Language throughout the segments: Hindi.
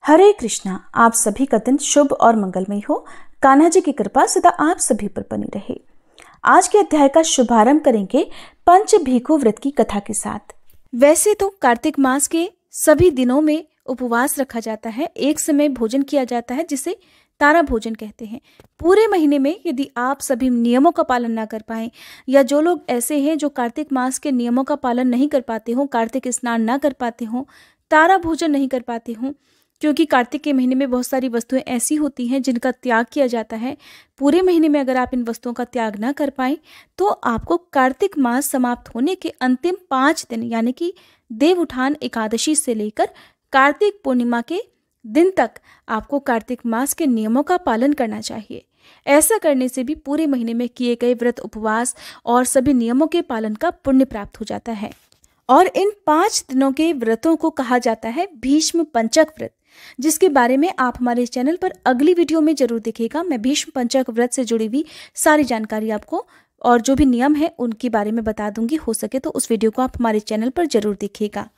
हरे कृष्णा। आप सभी का दिन शुभ और मंगलमय हो। कान्हा जी की कृपा सदा आप सभी पर बनी रहे। आज के अध्याय का शुभारंभ करेंगे पंच भीखु व्रत की कथा के साथ। वैसे तो कार्तिक मास के सभी दिनों में उपवास रखा जाता है, एक समय भोजन किया जाता है जिसे तारा भोजन कहते हैं। पूरे महीने में यदि आप सभी नियमों का पालन ना कर पाएं, या जो लोग ऐसे हैं जो कार्तिक मास के नियमों का पालन नहीं कर पाते हों, कार्तिक स्नान ना कर पाते हों, तारा भोजन नहीं कर पाते हों, क्योंकि कार्तिक के महीने में बहुत सारी वस्तुएं ऐसी होती हैं जिनका त्याग किया जाता है। पूरे महीने में अगर आप इन वस्तुओं का त्याग ना कर पाएं तो आपको कार्तिक मास समाप्त होने के अंतिम 5 दिन यानी कि देव उठान एकादशी से लेकर कार्तिक पूर्णिमा के दिन तक आपको कार्तिक मास के नियमों का पालन करना चाहिए। ऐसा करने से भी पूरे महीने में किए गए व्रत, उपवास और सभी नियमों के पालन का पुण्य प्राप्त हो जाता है। और इन 5 दिनों के व्रतों को कहा जाता है भीष्म पंचक व्रत, जिसके बारे में आप हमारे चैनल पर अगली वीडियो में जरूर देखिएगा। मैं भीष्म पंचक व्रत से जुड़ी हुई सारी जानकारी आपको और जो भी नियम है उनके बारे में बता दूंगी। हो सके तो उस वीडियो को आप हमारे चैनल पर जरूर देखिएगा।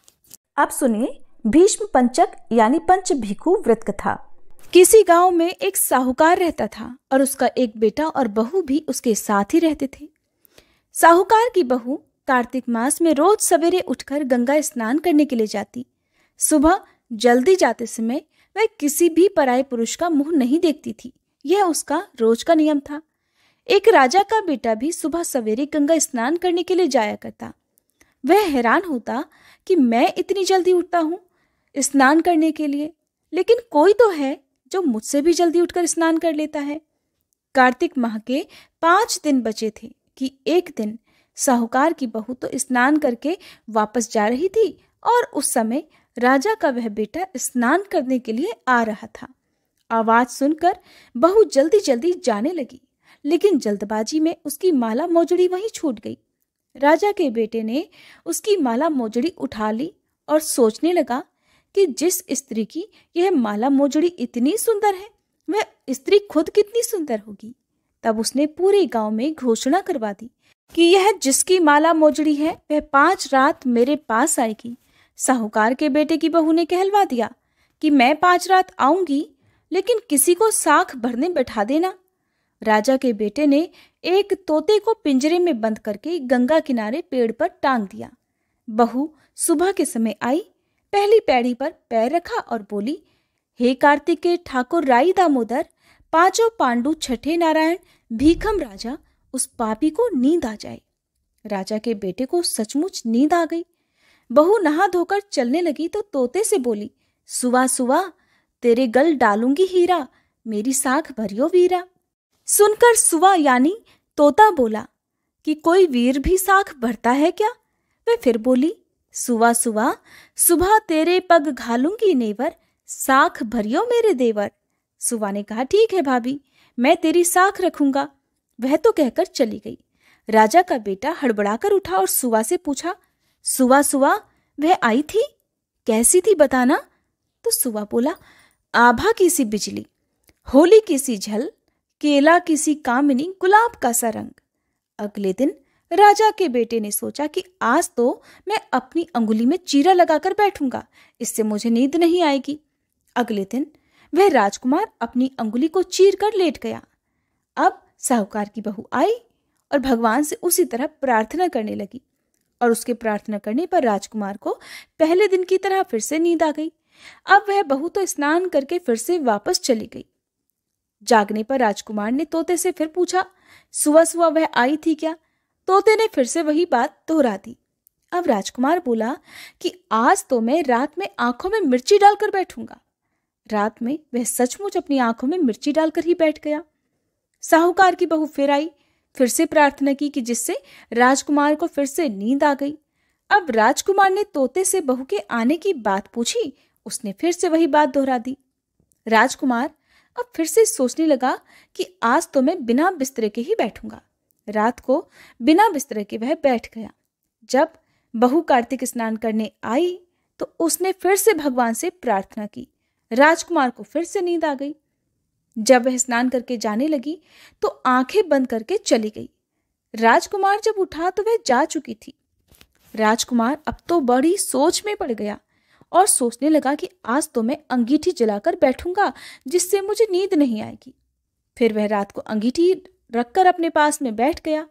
आप सुनिए भीष्म पंचक यानी पंच भीखु व्रत कथा। किसी गांव में एक साहूकार रहता था और उसका एक बेटा और बहू भी उसके साथ ही रहते थे। साहूकार की बहू कार्तिक मास में रोज सवेरे उठकर गंगा स्नान करने के लिए जाती। सुबह जल्दी जाते समय वह किसी भी पराये पुरुष का मुंह नहीं देखती थी। यह उसका रोज का नियम था। एक राजा का बेटा भी सुबह सवेरे गंगा स्नान करने के लिए जाया करता। वह हैरान होता कि मैं इतनी जल्दी उठता हूँ स्नान करने के लिए, लेकिन कोई तो है जो मुझसे भी जल्दी उठकर स्नान कर लेता है। कार्तिक माह के 5 दिन बचे थे कि एक दिन साहूकार की बहू तो स्नान करके वापस जा रही थी और उस समय राजा का वह बेटा स्नान करने के लिए आ रहा था। आवाज सुनकर बहू जल्दी जल्दी जाने लगी, लेकिन जल्दबाजी में उसकी माला मोजड़ी वहीं छूट गई। राजा के बेटे ने उसकी माला मोजड़ी उठा ली और सोचने लगा कि जिस स्त्री की यह माला मोजड़ी इतनी सुंदर है, वह स्त्री खुद कितनी सुंदर होगी। तब उसने पूरे गांव में घोषणा करवा दी कि यह जिसकी माला मोजड़ी है वह 5 रात मेरे पास आएगी। साहूकार के बेटे की बहू ने कहलवा दिया कि मैं 5 रात आऊंगी, लेकिन किसी को साख भरने बैठा देना। राजा के बेटे ने एक तोते को पिंजरे में बंद करके गंगा किनारे पेड़ पर टांग दिया। बहू सुबह के समय आई, पहली पैड़ी पर पैर रखा और बोली, हे कार्तिक के ठाकुर राई दामोदर, 5 पांडु, 6 नारायण, भीखम राजा, उस पापी को नींद आ जाए। राजा के बेटे को सचमुच नींद आ गई। बहू नहा धोकर चलने लगी तो तोते से बोली, सुवा सुवा, तेरे गल डालूंगी हीरा, मेरी साख भरियो वीरा। सुनकर सुवा यानी तोता बोला कि कोई वीर भी साख भरता है क्या? वह फिर बोली, सुवा सुवा, सुबह तेरे पग घालूंगी नेवर, साख भरियो मेरे देवर। सुवा ने कहा, ठीक है भाभी, मैं तेरी साख रखूंगा। वह तो कहकर चली गई। राजा का बेटा हड़बड़ाकर उठा और सुवा से पूछा, सुवा सुवा, वह आई थी, कैसी थी बताना? तो सुवा बोला, आभा की सी बिजली, होली की सी झल, केला की सी कामिनी, गुलाब का सा रंग। अगले दिन राजा के बेटे ने सोचा कि आज तो मैं अपनी अंगुली में चीरा लगाकर बैठूंगा, इससे मुझे नींद नहीं आएगी। अगले दिन वह राजकुमार अपनी अंगुली को चीर कर लेट गया। अब साहूकार की बहू आई और भगवान से उसी तरह प्रार्थना करने लगी, और उसके प्रार्थना करने पर राजकुमार को पहले दिन की तरह फिर से नींद आ गई। अब वह बहू तो स्नान करके फिर से वापस चली गई। जागने पर राजकुमार ने तोते से फिर पूछा, सुबह सुबह वह आई थी क्या? तोते ने फिर से वही बात दोहरा दी। अब राजकुमार बोला कि आज तो मैं रात में आंखों में मिर्ची डालकर बैठूंगा। रात में वह सचमुच अपनी आंखों में मिर्ची डालकर ही बैठ गया। साहूकार की बहू फिर आई, फिर से प्रार्थना की कि जिससे राजकुमार को फिर से नींद आ गई। अब राजकुमार ने तोते से बहू के आने की बात पूछी, उसने फिर से वही बात दोहरा दी। राजकुमार अब फिर से सोचने लगा कि आज तो मैं बिना बिस्तरे के ही बैठूंगा। रात को बिना बिस्तरे के वह बैठ गया। जब बहू कार्तिक स्नान करने आई तो उसने फिर से भगवान से प्रार्थना की। राजकुमार को फिर से नींद आ गई। जब वह स्नान करके जाने लगी तो आंखें बंद करके चली गई। राजकुमार जब उठा तो वह जा चुकी थी। राजकुमार अब तो बड़ी सोच में पड़ गया और सोचने लगा कि आज तो मैं अंगीठी जलाकर बैठूंगा जिससे मुझे नींद नहीं आएगी। फिर वह रात को अंगीठी रखकर अपने पास में बैठ गया।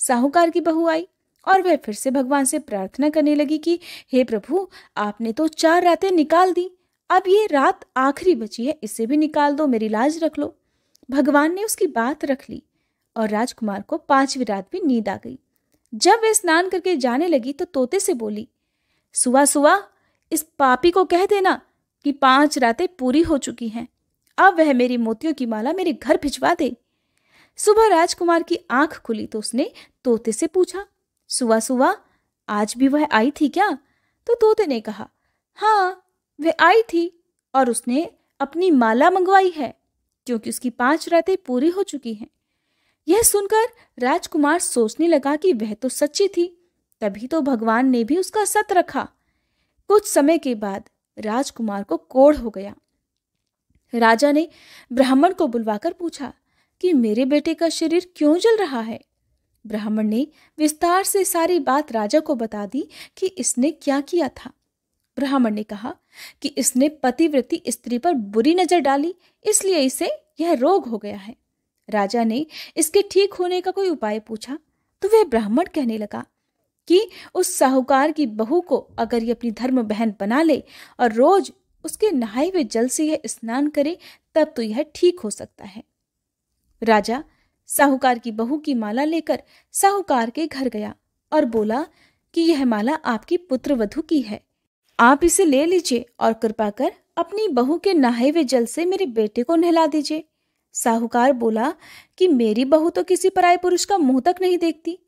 साहूकार की बहू आई और वह फिर से भगवान से प्रार्थना करने लगी कि हे प्रभु, आपने तो 4 रातें निकाल दी, अब ये रात आखिरी बची है, इसे भी निकाल दो, मेरी लाज रख लो। भगवान ने उसकी बात रख ली और राजकुमार को 5वीं रात भी नींद आ गई। जब वह स्नान करके जाने लगी तो तोते से बोली, सुआ सुआ, इस पापी को कह देना कि 5 रातें पूरी हो चुकी हैं, अब वह मेरी मोतियों की माला मेरे घर भिजवा दे। सुबह राजकुमार की आंख खुली तो उसने तोते से पूछा, सुआ सुआ, आज भी वह आई थी क्या? तो तोते ने कहा, हाँ, वह आई थी और उसने अपनी माला मंगवाई है क्योंकि उसकी 5 रातें पूरी हो चुकी हैं। यह सुनकर राजकुमार सोचने लगा कि वह तो सच्ची थी, तभी तो भगवान ने भी उसका सत रखा। कुछ समय के बाद राजकुमार को कोढ़ हो गया। राजा ने ब्राह्मण को बुलवाकर पूछा कि मेरे बेटे का शरीर क्यों जल रहा है। ब्राह्मण ने विस्तार से सारी बात राजा को बता दी कि इसने क्या किया था। ब्राह्मण ने कहा कि इसने पतिव्रती स्त्री पर बुरी नजर डाली, इसलिए इसे यह रोग हो गया है। राजा ने इसके ठीक होने का कोई उपाय पूछा तो वह ब्राह्मण कहने लगा कि उस साहूकार की बहू को अगर ये अपनी धर्म बहन बना ले और रोज उसके नहाए हुए जल से यह स्नान करे तब तो यह ठीक हो सकता है। राजा साहूकार की बहू की माला लेकर साहूकार के घर गया और बोला कि यह माला आपकी पुत्रवधू की है, आप इसे ले लीजिए और कृपा कर अपनी बहू के नहाए हुए जल से मेरे बेटे को नहला दीजिए। साहूकार बोला कि मेरी बहू तो किसी पराये पुरुष का मुंह तक नहीं देखती,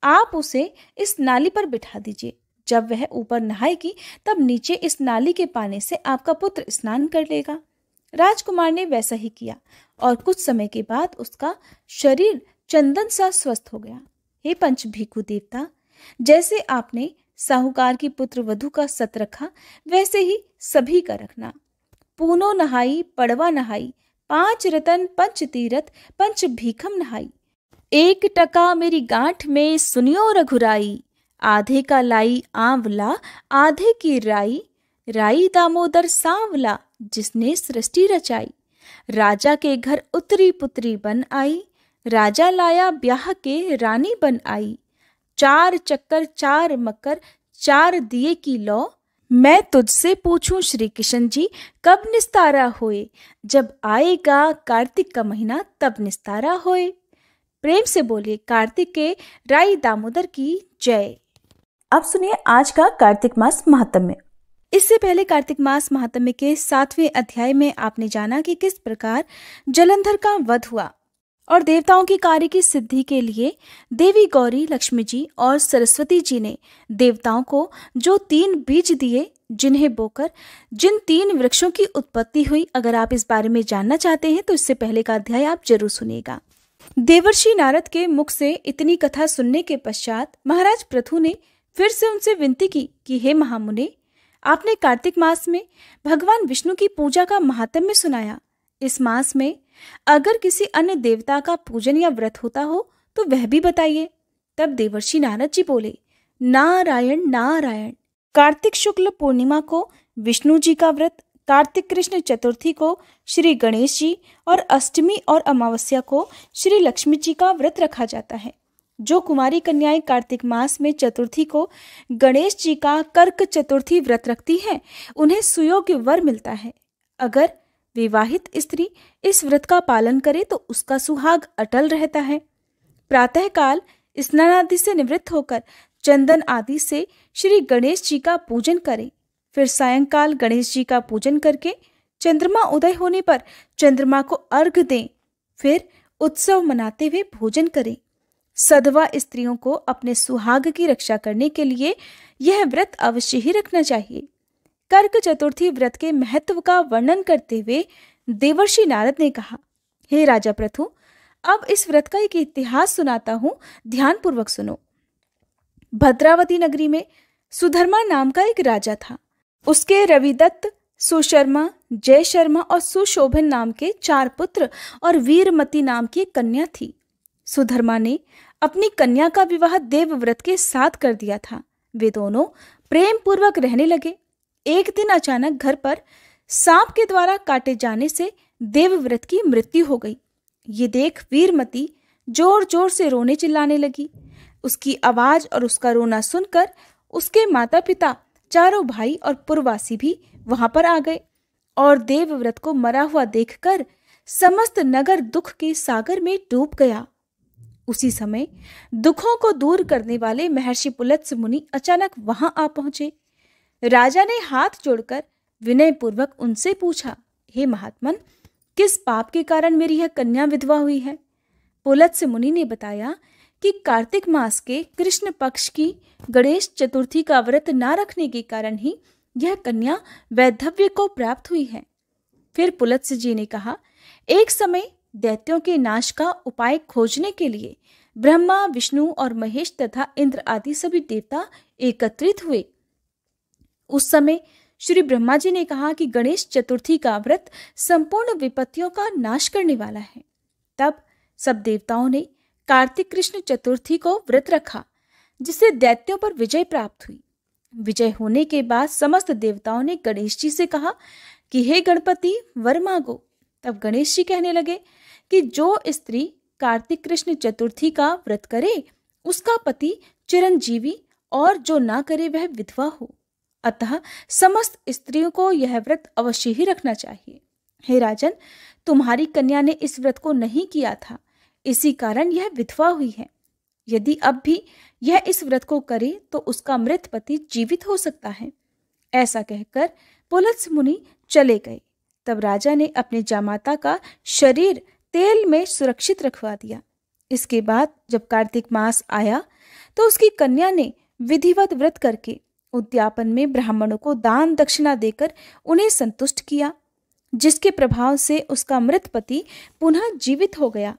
आप उसे इस नाली पर बिठा दीजिए, जब वह ऊपर नहाएगी तब नीचे इस नाली के पानी से आपका पुत्र स्नान कर लेगा। राजकुमार ने वैसा ही किया और कुछ समय के बाद उसका शरीर चंदन सा स्वस्थ हो गया। हे पंच भीखु देवता, जैसे आपने साहूकार की पुत्र वधू का सत रखा वैसे ही सभी का रखना। पूनो नहाई पड़वा नहाई, 5 रतन पंच तीरथ पंच भीखम नहाई, 1 टका मेरी गांठ में सुनियो रघुराई, आधे का लाई आंवला आधे की राई, राई दामोदर सांवला जिसने सृष्टि रचाई, राजा के घर उतरी पुत्री बन आई, राजा लाया ब्याह के रानी बन आई, 4 चक्कर 4 मकर 4 दिए की लौ, मैं तुझसे पूछूं श्री किशन जी कब निस्तारा होए, जब आएगा कार्तिक का महीना तब निस्तारा होए। प्रेम से बोलिए कार्तिक के राई दामोदर की जय। अब सुनिए आज का कार्तिक मास महात्म्य। इससे पहले कार्तिक मास महात्म्य के 7वें अध्याय में आपने जाना कि किस प्रकार जलंधर का वध हुआ और देवताओं के कार्य की सिद्धि के लिए देवी गौरी, लक्ष्मी जी और सरस्वती जी ने देवताओं को जो 3 बीज दिए जिन्हें बोकर जिन 3 वृक्षों की उत्पत्ति हुई। अगर आप इस बारे में जानना चाहते हैं तो इससे पहले का अध्याय आप जरूर सुनिएगा। देवर्षि नारद के मुख से इतनी कथा सुनने के पश्चात महाराज पृथु ने फिर से उनसे विनती की कि हे महामुने, आपने कार्तिक मास में भगवान विष्णु की पूजा का महात्म्य सुनाया। इस मास में अगर किसी अन्य देवता का पूजन या व्रत होता हो तो वह भी बताइए। तब देवर्षि नारद जी बोले, नारायण नारायण। कार्तिक शुक्ल पूर्णिमा को विष्णु जी का व्रत, कार्तिक कृष्ण चतुर्थी को श्री गणेश जी और अष्टमी और अमावस्या को श्री लक्ष्मी जी का व्रत रखा जाता है। जो कुमारी कन्याएं कार्तिक मास में चतुर्थी को गणेश जी का कर्क चतुर्थी व्रत रखती हैं, उन्हें सुयोग्य वर मिलता है। अगर विवाहित स्त्री इस व्रत का पालन करे तो उसका सुहाग अटल रहता है। प्रातःकाल स्नान आदि से निवृत्त होकर चंदन आदि से श्री गणेश जी का पूजन करें। फिर सायंकाल गणेश जी का पूजन करके चंद्रमा उदय होने पर चंद्रमा को अर्घ दें। फिर उत्सव मनाते हुए भोजन करें। सधवा स्त्रियों को अपने सुहाग की रक्षा करने के लिए यह व्रत अवश्य ही रखना चाहिए। कर्क चतुर्थी व्रत के महत्व का वर्णन करते हुए देवर्षि नारद ने कहा, हे राजा पृथु, अब इस व्रत का एक इतिहास सुनाता हूं, ध्यान पूर्वक सुनो। भद्रावती नगरी में सुधर्मा नाम का एक राजा था। उसके रविदत्त, सुशर्मा, जय शर्मा और सुशोभन नाम के 4 पुत्र और वीरमती नाम की एक कन्या थी। सुधर्मा ने अपनी कन्या का विवाह देवव्रत के साथ कर दिया था। वे दोनों प्रेम पूर्वक रहने लगे। एक दिन अचानक घर पर सांप के द्वारा काटे जाने से देवव्रत की मृत्यु हो गई। ये देख वीरमती जोर जोर से रोने चिल्लाने लगी। उसकी आवाज और उसका रोना सुनकर उसके माता पिता, चारों भाई और पुरवासी भी वहां पर आ गए और देवव्रत को मरा हुआ देखकर समस्त नगर दुख के सागर में डूब गया। उसी समय दुखों को दूर करने वाले महर्षि पुलत्स्य मुनि अचानक वहां आ पहुंचे। राजा ने हाथ जोड़कर विनय पूर्वक उनसे पूछा, हे महात्मन, किस पाप के कारण मेरी यह कन्या विधवा हुई है? पुलत्स्य मुनि ने बताया कि कार्तिक मास के कृष्ण पक्ष की गणेश चतुर्थी का व्रत ना रखने के कारण ही यह कन्या वैधव्य को प्राप्त हुई है। फिर पुलत्स्य जी ने कहा, एक समय दैत्यों के नाश का उपाय खोजने के लिए ब्रह्मा, विष्णु और महेश तथा इंद्र आदि सभी देवता एकत्रित हुए। उस समय श्री ब्रह्मा जी ने कहा कि गणेश चतुर्थी का व्रत संपूर्ण विपत्तियों का नाश करने वाला है। तब सब देवताओं ने कार्तिक कृष्ण चतुर्थी को व्रत रखा, जिससे दैत्यों पर विजय प्राप्त हुई। विजय होने के बाद समस्त देवताओं ने गणेश जी से कहा कि हे गणपति, वर मांगो। तब गणेश जी कहने लगे कि जो स्त्री कार्तिक कृष्ण चतुर्थी का व्रत करे उसका पति चिरंजीवी और जो ना करे वह विधवा हो। अतः समस्त स्त्रियों को यह व्रत अवश्य ही रखना चाहिए। हे राजन, तुम्हारी कन्या ने इस व्रत को नहीं किया था, इसी कारण यह विधवा हुई है। यदि अब भी यह इस व्रत को करे तो उसका मृत पति जीवित हो सकता है। ऐसा कहकर पुलत्स्य मुनि चले गए। तब राजा ने अपने जामाता का शरीर तेल में सुरक्षित रखवा दिया। इसके बाद जब कार्तिक मास आया तो उसकी कन्या ने विधिवत व्रत करके उद्यापन में ब्राह्मणों को दान दक्षिणा देकर उन्हें संतुष्ट किया, जिसके प्रभाव से उसका मृत पति पुनः जीवित हो गया।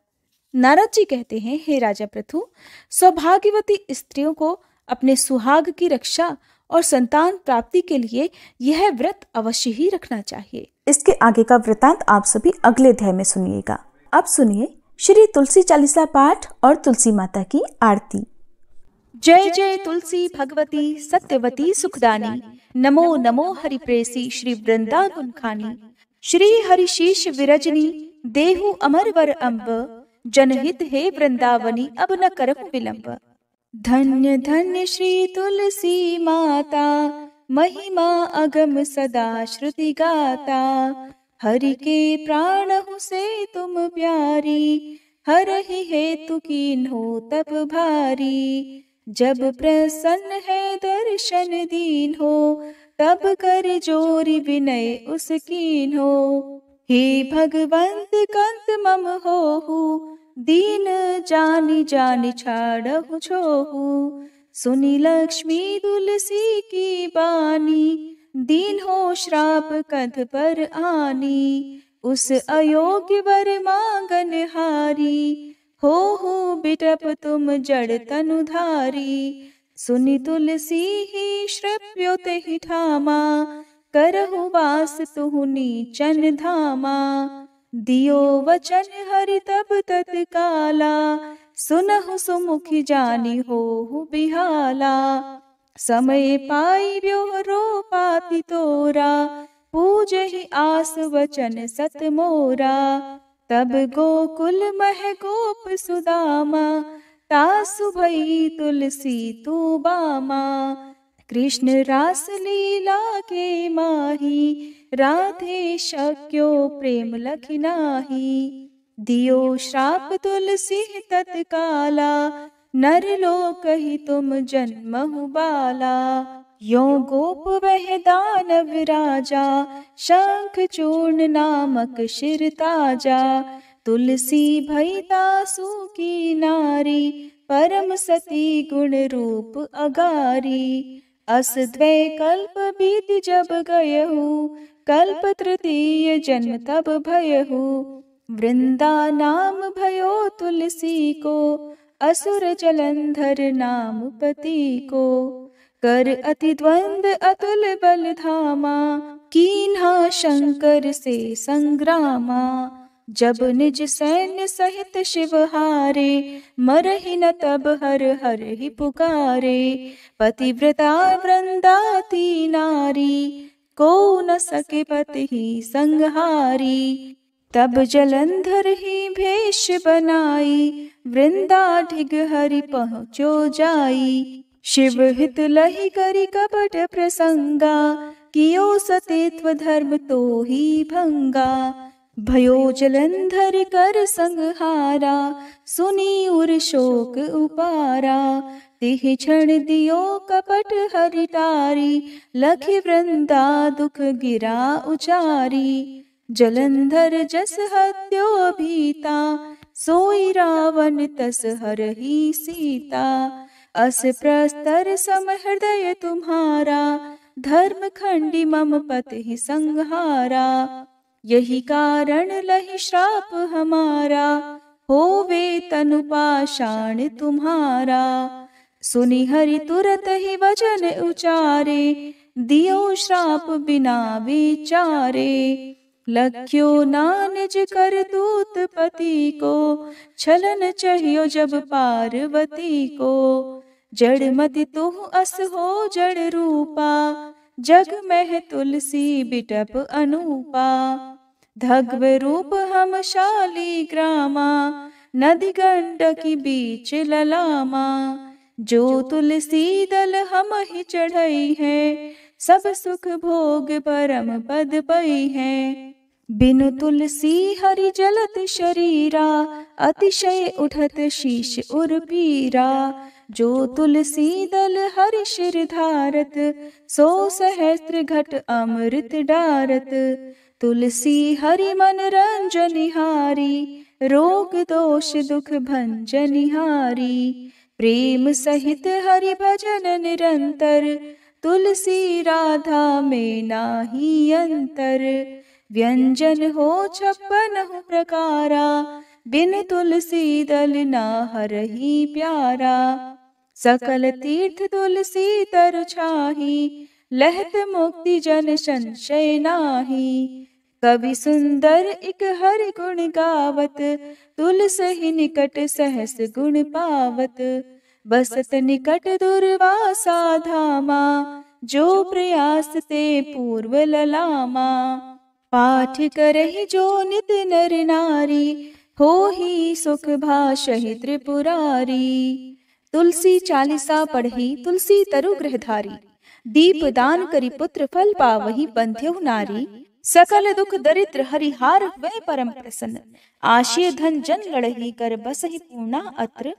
नारद जी कहते हैं, हे राजा पृथु, सौभाग्यवती स्त्रियों को अपने सुहाग की रक्षा और संतान प्राप्ति के लिए यह व्रत अवश्य ही रखना चाहिए। इसके आगे का वृतांत आप सभी अगले अध्याय में सुनिएगा। अब सुनिए श्री तुलसी चालीसा पाठ और तुलसी माता की आरती। जय जय तुलसी भगवती सत्यवती सुखदानी, नमो नमो हरिप्रेसी श्री वृंदावन खानी। श्री हरिशीष विरजनी देहु अमर वर अम्ब, जनहित हे वृंदावनी अब न करहु विलंब। धन्य धन्य श्री तुलसी माता, महिमा अगम सदा श्रुति गाता। हरि के प्राणहु से तुम प्यारी, हरहि हेतु कीन्हो तप भारी। जब प्रसन्न है दर्शन दीन हो, तब कर जोरी विनय उस कीन्हो। हे भगवंत कंत मम होहु, दीन जानि जानि छाड़हु छोहु। सुनी लक्ष्मी तुलसी की बानी, दीन हो श्राप कध पर आनी। उस अयोग्य वर मांगन हारी, हो बिटप तुम जड़ तनुधारी। सुनी तुलसी ही श्रव्यो तेहि ठामा, करहु वास तुहु नीचन धामा। दियो वचन हरि तब तत्काला, सुनहु सुमुखी जानी होहु बिहाला। समय पाई ब्योहरो पाति तोरा, पूजहि आस वचन सत मोरा। तब गोकुल मह गोप सुदामा, तासु भई तुलसी तू बामा। कृष्ण रास लीला के माही, राधे शक्यो प्रेम लखि नाही। दियो श्राप तुलसी तत्काला, नर लोक ही तुम जन्महु बाला। यो गोप वह दानव राजा, शंख चूर्ण नामक शिर ताजा। तुलसी भई तासु की नारी, परम सती गुण रूप अगारी। अस द्वै कल्प बीत जब गयहु, कल्प तृतीय जन्म तब भयहु। वृंदा नाम भयो तुलसी को, असुर जलंधर नाम पति को। कर अति द्वंद अतुल बल धामा, कीन्हा शंकर से संग्रामा। जब निज सैन्य सहित शिव हारे, मरहि न तब हर हर ही पुकारे। पतिव्रता वृंदाती नारी, को न सके पति ही संहारी। तब जलंधर ही भेष बनाई, वृंदाढिग हरि पहुँचो जाई। शिव हित लहि करि कपट प्रसंगा, कियो सतेत्व धर्म तो ही भंगा। भयो जलंधर कर संहारा, सुनी उर शोक उपारा। तिह क्षण दियो कपट हरि टारी, लखि वृंदा दुख गिरा उचारी। जलंधर जस हत्यो भीता, सोई रावण तस हरहि सीता। अस प्रस्तर सम हृदय तुम्हारा, धर्म खंडी मम पति संहारा। यही कारण लहि श्राप हमारा, होवे तनु पाषाण तुम्हारा। सुनि हरि तुरत ही वचन उचारे, दियो श्राप बिना विचारे। लख्यो ना निज कर दूत पति को, छलन चाहियो जब पार्वती को। जड़ मति तुह अस हो जड़ रूपा, जग में तुलसी बिटप अनूपा। धग्व रूप हम शाली ग्रामा, नदी गंडकी बीच ललामा। जो तुलसी दल हम ही चढ़ई है, सब सुख भोग परम पद पई है। बिनु तुलसी हरि जलत शरीरा, अतिशय उठत शीश उर पीरा। जो तुलसी दल हरि शिर धारत, सो सहस्त्र घट अमृत डारत। तुलसी हरि मन रंजनिहारी, रोग दोष दुख भंजनिहारी। प्रेम सहित हरि भजन निरंतर, तुलसी राधा में नाही अंतर। व्यंजन हो 56 प्रकारा, बिन तुलसी दल ना हरहि प्यारा। सकल तीर्थ तुलसी तर छाही, लहत मुक्ति जन संशय नाही। कवि सुंदर इक हरि गुण गावत, तुलसी निकट सहस गुण पावत। बसत निकट दुर्वासा धामा, जो प्रयास ते पूर्व ललामा। पाठ करहि जो नित नर नारी, हो ही सुख भाषहि त्रिपुरारी। तुलसी चालीसा पढ़ी तुलसी तरु गृहधारी, दीप दान करी पुत्र फल पावहि बंध्यहु नारी। सकल दुख दरिद्र हरिहार हुए परम प्रसन्न, आशय धन जन लड़ही कर बसहि पूर्णा अत्र।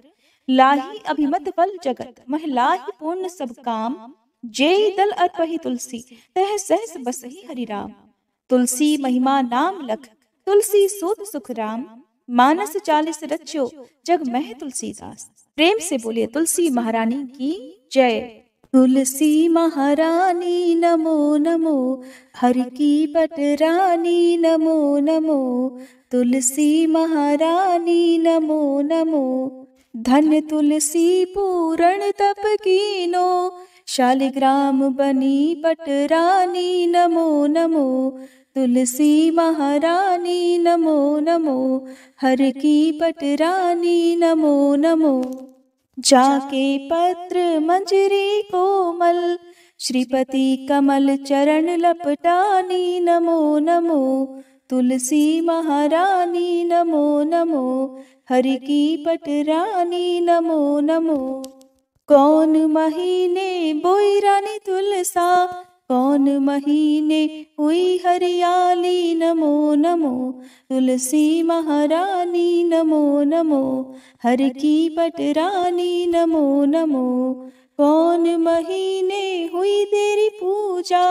लाही अभिमत फल जगत, मह लाही पूर्ण सब काम। जेहि दल अर्पहि तुलसी, तह सहस बसहि हरि राम। तुलसी महिमा नाम लख, तुलसी सूत सुख राम। मानस 40 रच्यो, जग मह तुलसीदास। प्रेम से बोलिए तुलसी महारानी की जय। तुलसी महारानी नमो नमो, हरि की पटरानी नमो नमो। तुलसी महारानी नमो नमो, धन्य तुलसी पूरण तप कीनो। शालिग्राम बनी पटरानी नमो नमो। तुलसी महारानी नमो नमो, हर की पटरानी नमो नमो। जाके पत्र मंजरी कोमल, श्रीपति कमल चरण लपटानी नमो नमो। तुलसी महारानी नमो नमो, हरि की पटरानी नमो नमो। कौन महीने बोई रानी तुलसा, कौन महीने हुई हरियाली नमो नमो। तुलसी महारानी नमो नमो, हर की पटरानी नमो नमो। कौन महीने हुई तेरी पूजा,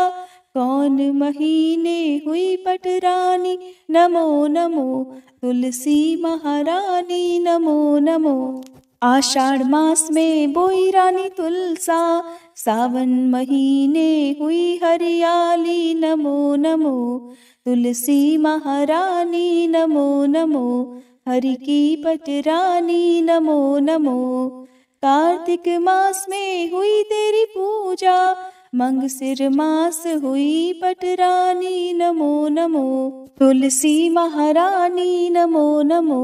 कौन महीने हुई पटरानी नमो नमो। तुलसी महारानी नमो नमो। आषाढ़ मास में बोई रानी तुलसा, सावन महीने हुई हरियाली नमो नमो। तुलसी महारानी नमो नमो, हरि की पटरानी नमो नमो। कार्तिक मास में हुई तेरी पूजा, मंगसिर मास हुई पटरानी नमो नमो। तुलसी महारानी नमो नमो,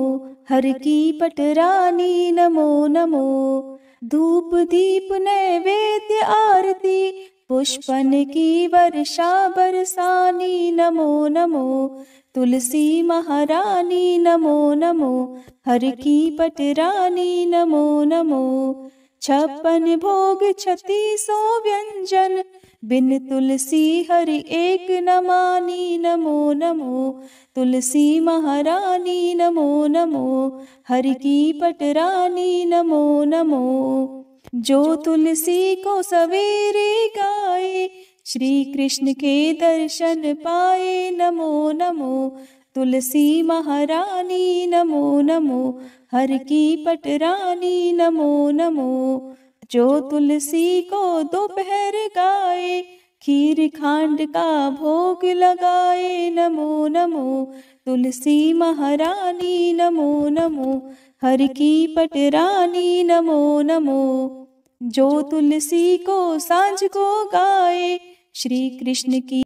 हर की पटरानी नमो नमो। धूप दीप नैवेद्य आरती, पुष्पन की वर्षा बरसानी नमो नमो, तुलसी महारानी नमो नमो, हर की पटरानी नमो नमो। 56 भोग 3600 व्यंजन, बिन तुलसी हरि एक न मानी नमो नमो, तुलसी महारानी नमो नमो, हरि की पटरानी नमो नमो। जो तुलसी को सवेरे गाए, श्री कृष्ण के दर्शन पाए नमो नमो, तुलसी महारानी नमो नमो, हर की पटरानी नमो नमो। जो तुलसी को दोपहर गाए, खीर खांड का भोग लगाए नमो नमो, तुलसी महारानी नमो नमो, हर की पटरानी नमो नमो। जो तुलसी को सांझ को गाए, श्री कृष्ण की